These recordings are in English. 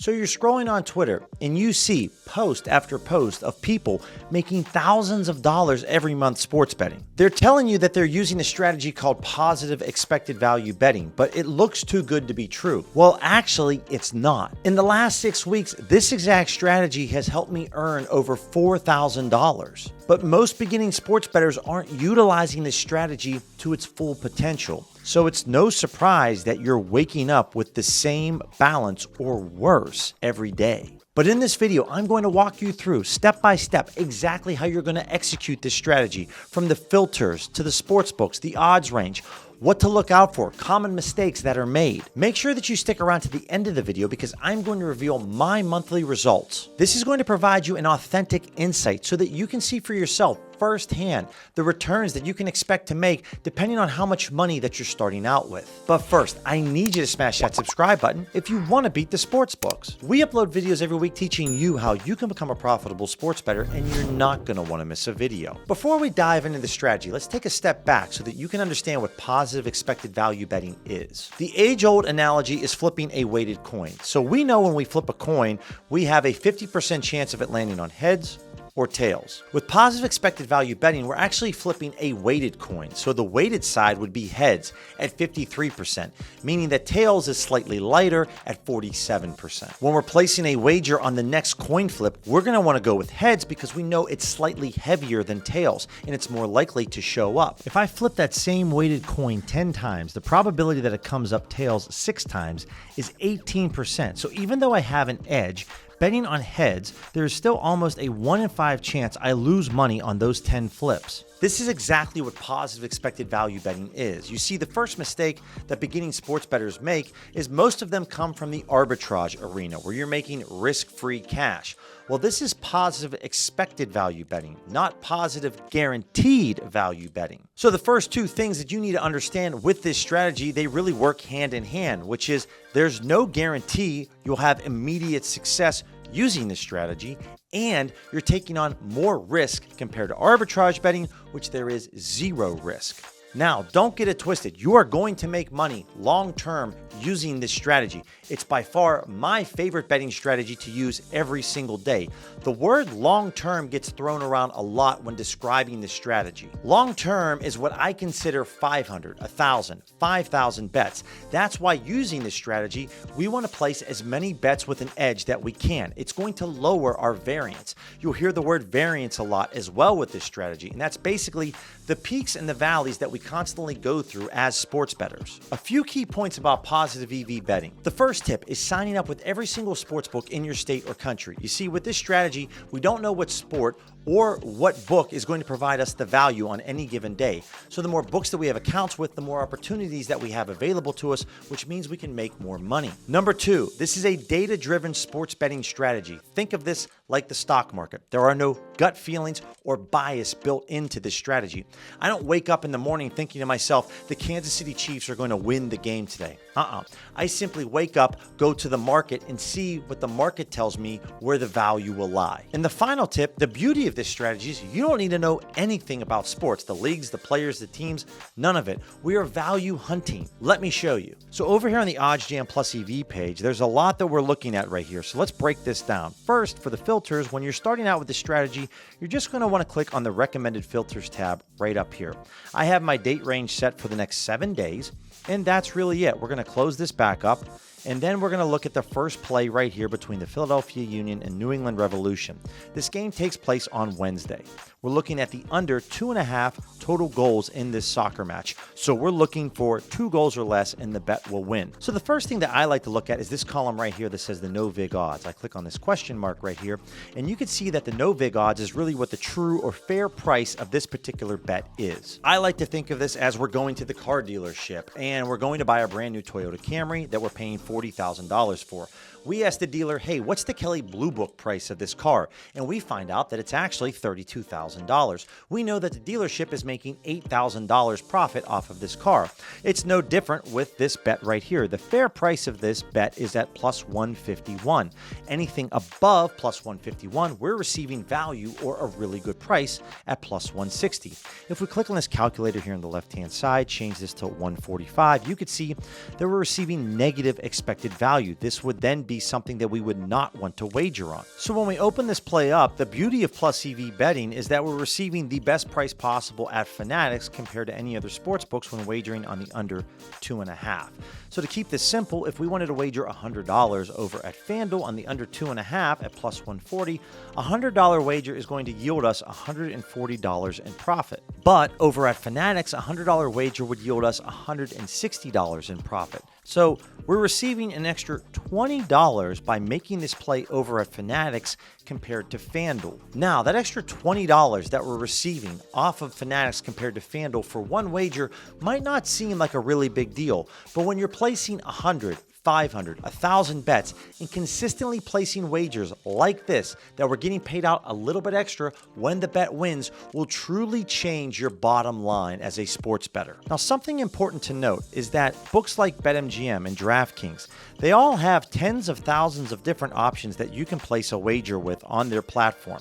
So you're scrolling on Twitter and you see post after post of people making thousands of dollars every month sports betting. They're telling you that they're using a strategy called positive expected value betting, but it looks too good to be true. Well, actually, it's not. In the last 6 weeks, this exact strategy has helped me earn over $4,000. But most beginning sports bettors aren't utilizing this strategy to its full potential. So it's no surprise that you're waking up with the same balance or worse every day. But in this video, I'm going to walk you through step by step exactly how you're going to execute this strategy, from the filters to the sports books, the odds range, what to look out for, common mistakes that are made. Make sure that you stick around to the end of the video because I'm going to reveal my monthly results. This is going to provide you an authentic insight so that you can see for yourself firsthand the returns that you can expect to make depending on how much money that you're starting out with. But first, I need you to smash that subscribe button if you want to beat the sports books. We upload videos every week teaching you how you can become a profitable sports bettor, and you're not going to want to miss a video. Before we dive into the strategy, let's take a step back so that you can understand what positive expected value betting is. The age-old analogy is flipping a weighted coin. So we know when we flip a coin, we have a 50% chance of it landing on heads or tails. With positive expected value betting, we're actually flipping a weighted coin. So the weighted side would be heads at 53%, meaning that tails is slightly lighter at 47%. When we're placing a wager on the next coin flip, we're gonna wanna go with heads because we know it's slightly heavier than tails and it's more likely to show up. If I flip that same weighted coin 10 times, the probability that it comes up tails 6 times is 18%. So even though I have an edge, betting on heads, there is still almost a 1 in 5 chance I lose money on those 10 flips. This is exactly what positive expected value betting is. You see, the first mistake that beginning sports bettors make is most of them come from the arbitrage arena where you're making risk-free cash. Well, this is positive expected value betting, not positive guaranteed value betting. So the first two things that you need to understand with this strategy, they really work hand in hand, which is there's no guarantee you'll have immediate success using this strategy, and you're taking on more risk compared to arbitrage betting, which there is zero risk. Now, don't get it twisted. You are going to make money long-term using this strategy. It's by far my favorite betting strategy to use every single day. The word long-term gets thrown around a lot when describing this strategy. Long-term is what I consider 500, 1,000, 5,000 bets. That's why using this strategy, we want to place as many bets with an edge that we can. It's going to lower our variance. You'll hear the word variance a lot as well with this strategy, and that's basically the peaks and the valleys that we constantly go through as sports bettors. A few key points about positive EV betting. The first tip is signing up with every single sports book in your state or country. You see, with this strategy, we don't know what sport or what book is going to provide us the value on any given day. So the more books that we have accounts with, the more opportunities that we have available to us, which means we can make more money. Number two, this is a data-driven sports betting strategy. Think of this like the stock market. There are no gut feelings or bias built into this strategy. I don't wake up in the morning thinking to myself, the Kansas City Chiefs are going to win the game today. I simply wake up, go to the market, and see what the market tells me where the value will lie. And the final tip, the beauty of this strategy is you don't need to know anything about sports, the leagues, the players, the teams, none of it. We are value hunting. Let me show you. So over here on the OddsJam Plus EV page, there's a lot that we're looking at right here. So let's break this down. First, for the filters, when you're starting out with this strategy, you're just going to want to click on the recommended filters tab right up here. I have my date range set for the next 7 days, and that's really it. We're going to close this back up, and then we're going to look at the first play right here between the Philadelphia Union and New England Revolution. This game takes place on Wednesday. We're looking at the under 2.5 total goals in this soccer match. So we're looking for 2 goals or less and the bet will win. So the first thing that I like to look at is this column right here that says the no vig odds. I click on this question mark right here, and you can see that the no vig odds is really what the true or fair price of this particular bet is. I like to think of this as we're going to the car dealership and we're going to buy a brand new Toyota Camry that we're paying $40,000 for. We ask the dealer, hey, what's the Kelley Blue Book price of this car? And we find out that it's actually $32,000. We know that the dealership is making $8,000 profit off of this car. It's no different with this bet right here. The fair price of this bet is at plus 151. Anything above plus 151, we're receiving value or a really good price at plus 160. If we click on this calculator here on the left-hand side, change this to 145, you could see that we're receiving negative expected value. This would then be be something that we would not want to wager on. So when we open this play up, the beauty of plus EV betting is that we're receiving the best price possible at Fanatics compared to any other sports books when wagering on the under 2.5. So to keep this simple, if we wanted to wager $100 over at FanDuel on the under 2.5 at plus 140, a $100 wager is going to yield us $140 in profit. But over at Fanatics, a $100 wager would yield us $160 in profit. So we're receiving an extra $20 by making this play over at Fanatics compared to FanDuel. Now, that extra $20 that we're receiving off of Fanatics compared to FanDuel for one wager might not seem like a really big deal, but when you're placing 100, 500, 1,000 bets and consistently placing wagers like this that we're getting paid out a little bit extra when the bet wins will truly change your bottom line as a sports bettor. Now, something important to note is that books like BetMGM and DraftKings, they all have tens of thousands of different options that you can place a wager with on their platform.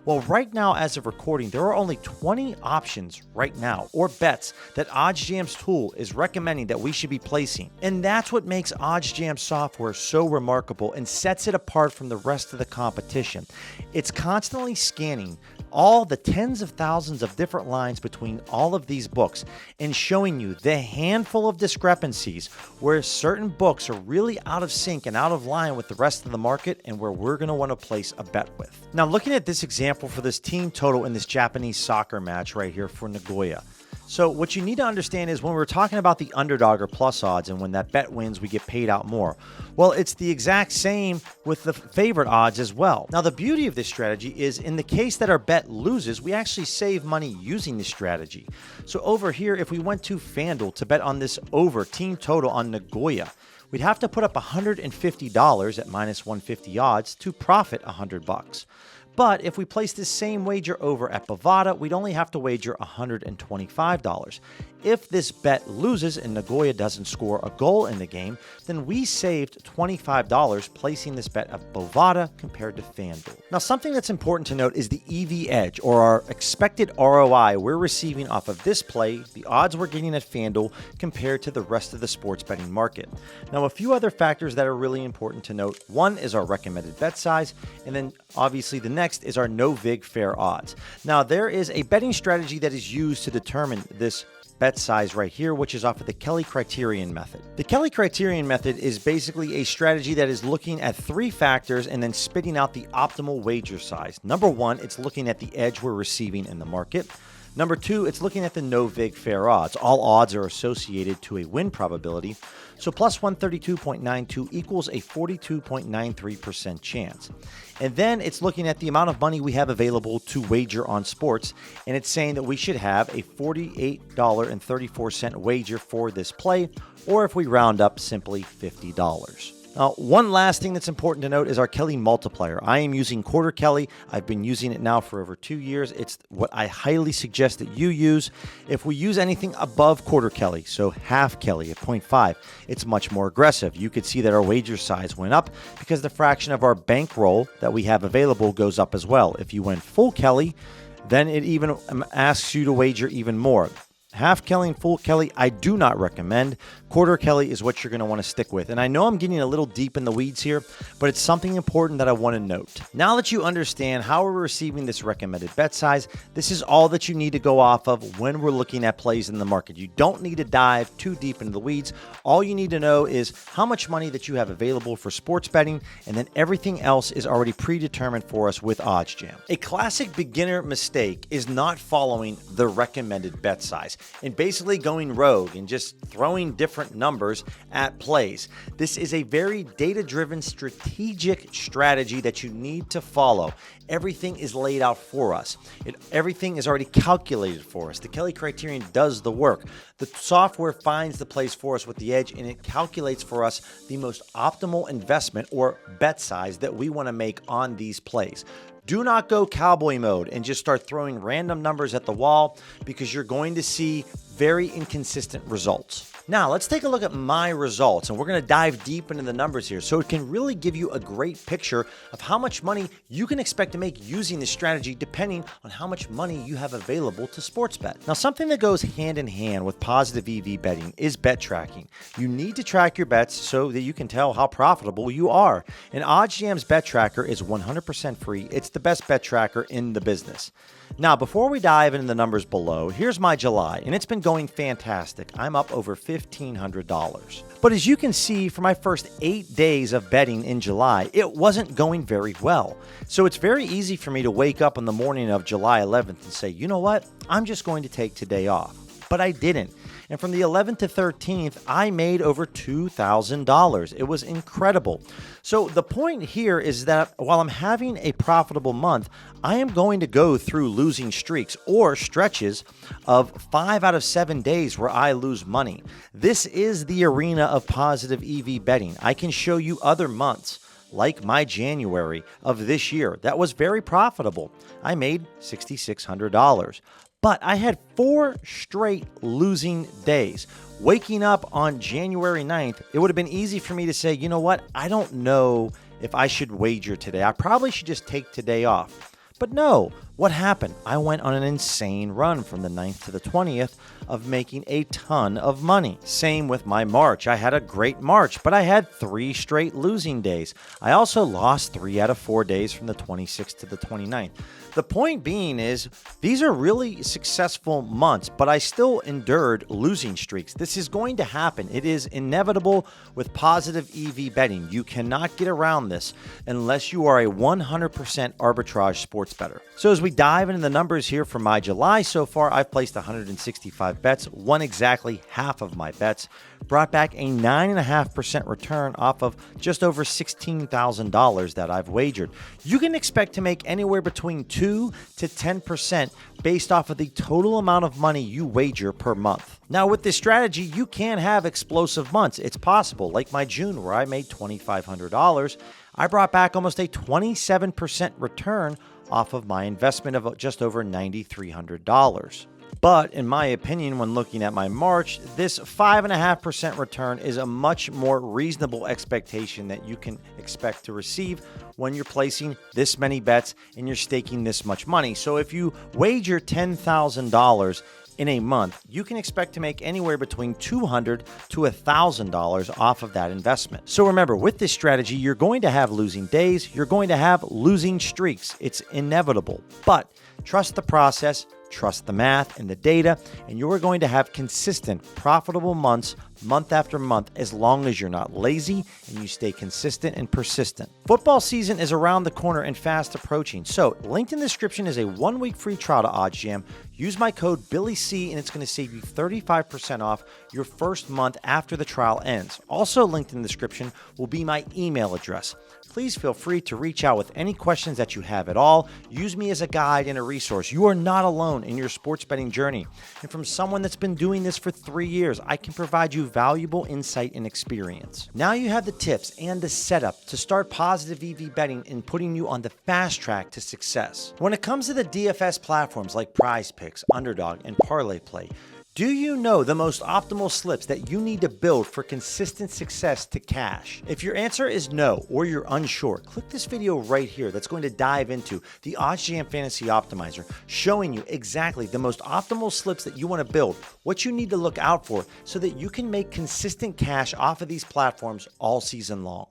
Well, right now, as of recording, there are only 20 options right now, or bets, that OddsJam's tool is recommending that we should be placing. And that's what makes OddsJam software so remarkable and sets it apart from the rest of the competition. It's constantly scanning all the tens of thousands of different lines between all of these books and showing you the handful of discrepancies where certain books are really out of sync and out of line with the rest of the market and where we're going to want to place a bet with. Now, looking at this example for this team total in this Japanese soccer match right here for Nagoya. So what you need to understand is when we're talking about the underdog or plus odds and when that bet wins, we get paid out more. Well, it's the exact same with the favorite odds as well. Now, the beauty of this strategy is in the case that our bet loses, we actually save money using this strategy. So over here, if we went to FanDuel to bet on this over team total on Nagoya, we'd have to put up $150 at minus 150 odds to profit $100. But if we place this same wager over at Bovada, we'd only have to wager $125. If this bet loses and Nagoya doesn't score a goal in the game, then we saved $25 placing this bet at Bovada compared to FanDuel. Now, something that's important to note is the EV edge, or our expected ROI we're receiving off of this play, the odds we're getting at FanDuel compared to the rest of the sports betting market. Now, a few other factors that are really important to note. One is our recommended bet size, and then obviously the next is our no vig fair odds. Now, there is a betting strategy that is used to determine this bet size right here, which is off of the Kelly criterion method. The Kelly criterion method is basically a strategy that is looking at three factors and then spitting out the optimal wager size. Number one, it's looking at the edge we're receiving in the market. Number two, it's looking at the no vig fair odds. All odds are associated to a win probability. So plus 132.92 equals a 42.93% chance. And then it's looking at the amount of money we have available to wager on sports. And it's saying that we should have a $48.34 wager for this play, or if we round up, simply $50. Now, one last thing that's important to note is our Kelly multiplier. I am using quarter Kelly. I've been using it now for over 2 years. It's what I highly suggest that you use. If we use anything above quarter Kelly, so half Kelly at 0.5, it's much more aggressive. You could see that our wager size went up because the fraction of our bankroll that we have available goes up as well. If you went full Kelly, then it even asks you to wager even more. Half Kelly and full Kelly, I do not recommend. Quarter Kelly is what you're going to want to stick with. And I know I'm getting a little deep in the weeds here, but it's something important that I want to note. Now that you understand how we're receiving this recommended bet size, this is all that you need to go off of when we're looking at plays in the market. You don't need to dive too deep into the weeds. All you need to know is how much money that you have available for sports betting, and then everything else is already predetermined for us with OddsJam. A classic beginner mistake is not following the recommended bet size and basically going rogue and just throwing different numbers at plays. This is a very data-driven strategic strategy that you need to follow. Everything is laid out for us. Everything is already calculated for us. The Kelly criterion does the work. The software finds the plays for us with the edge, and it calculates for us the most optimal investment or bet size that we want to make on these plays. Do not go cowboy mode and just start throwing random numbers at the wall, because you're going to see very inconsistent results. Now, let's take a look at my results, and we're going to dive deep into the numbers here so it can really give you a great picture of how much money you can expect to make using this strategy depending on how much money you have available to sports bet. Now, something that goes hand in hand with positive EV betting is bet tracking. You need to track your bets so that you can tell how profitable you are. And OddsJam's bet tracker is 100% free. It's the best bet tracker in the business. Now, before we dive into the numbers below, here's my July, and it's been going fantastic. I'm up over $1,500. But as you can see, for my first 8 days of betting in July, it wasn't going very well. So it's very easy for me to wake up on the morning of July 11th and say, you know what, I'm just going to take today off. But I didn't. And from the 11th to 13th, I made over $2,000. It was incredible. So the point here is that while I'm having a profitable month, I am going to go through losing streaks or stretches of 5 out of 7 days where I lose money. This is the arena of positive EV betting. I can show you other months, like my January of this year, that was very profitable. I made $6,600. But I had 4 straight losing days. Waking up on January 9th, it would have been easy for me to say, you know what, I don't know if I should wager today. I probably should just take today off. But no, what happened? I went on an insane run from the 9th to the 20th of making a ton of money. Same with my March. I had a great March, but I had 3 straight losing days. I also lost 3 out of 4 days from the 26th to the 29th. The point being is, these are really successful months, but I still endured losing streaks. This is going to happen. It is inevitable with positive EV betting. You cannot get around this unless you are a 100% arbitrage sports bettor. So as we dive into the numbers here for my July so far, I've placed 165 bets, won exactly half of my bets, brought back a 9.5% return off of just over $16,000 that I've wagered. You can expect to make anywhere between 2 to 10% based off of the total amount of money you wager per month. Now, with this strategy, you can have explosive months. It's possible, like my June where I made $2,500. I brought back almost a 27% return off of my investment of just over $9,300. But in my opinion, when looking at my March, this 5.5% return is a much more reasonable expectation that you can expect to receive when you're placing this many bets and you're staking this much money. So if you wager $10,000 in a month, you can expect to make anywhere between $200 to $1,000 off of that investment. So remember, with this strategy, you're going to have losing days, you're going to have losing streaks. It's inevitable. But trust the process, trust the math and the data, and you are going to have consistent, profitable months, month after month, as long as you're not lazy and you stay consistent and persistent. Football season is around the corner and fast approaching. So linked in the description is a 1-week free trial to OddsJam. Use my code BillyC and it's going to save you 35% off your first month after the trial ends. Also linked in the description will be my email address. Please feel free to reach out with any questions that you have at all. Use me as a guide and a resource. You are not alone in your sports betting journey. And from someone that's been doing this for 3 years, I can provide you valuable insight and experience. Now you have the tips and the setup to start positive EV betting and putting you on the fast track to success. When it comes to the DFS platforms like Prize Picks, Underdog, and Parlay Play, do you know the most optimal slips that you need to build for consistent success to cash? If your answer is no, or you're unsure, click this video right here that's going to dive into the OddsJam Fantasy Optimizer, showing you exactly the most optimal slips that you want to build, what you need to look out for so that you can make consistent cash off of these platforms all season long.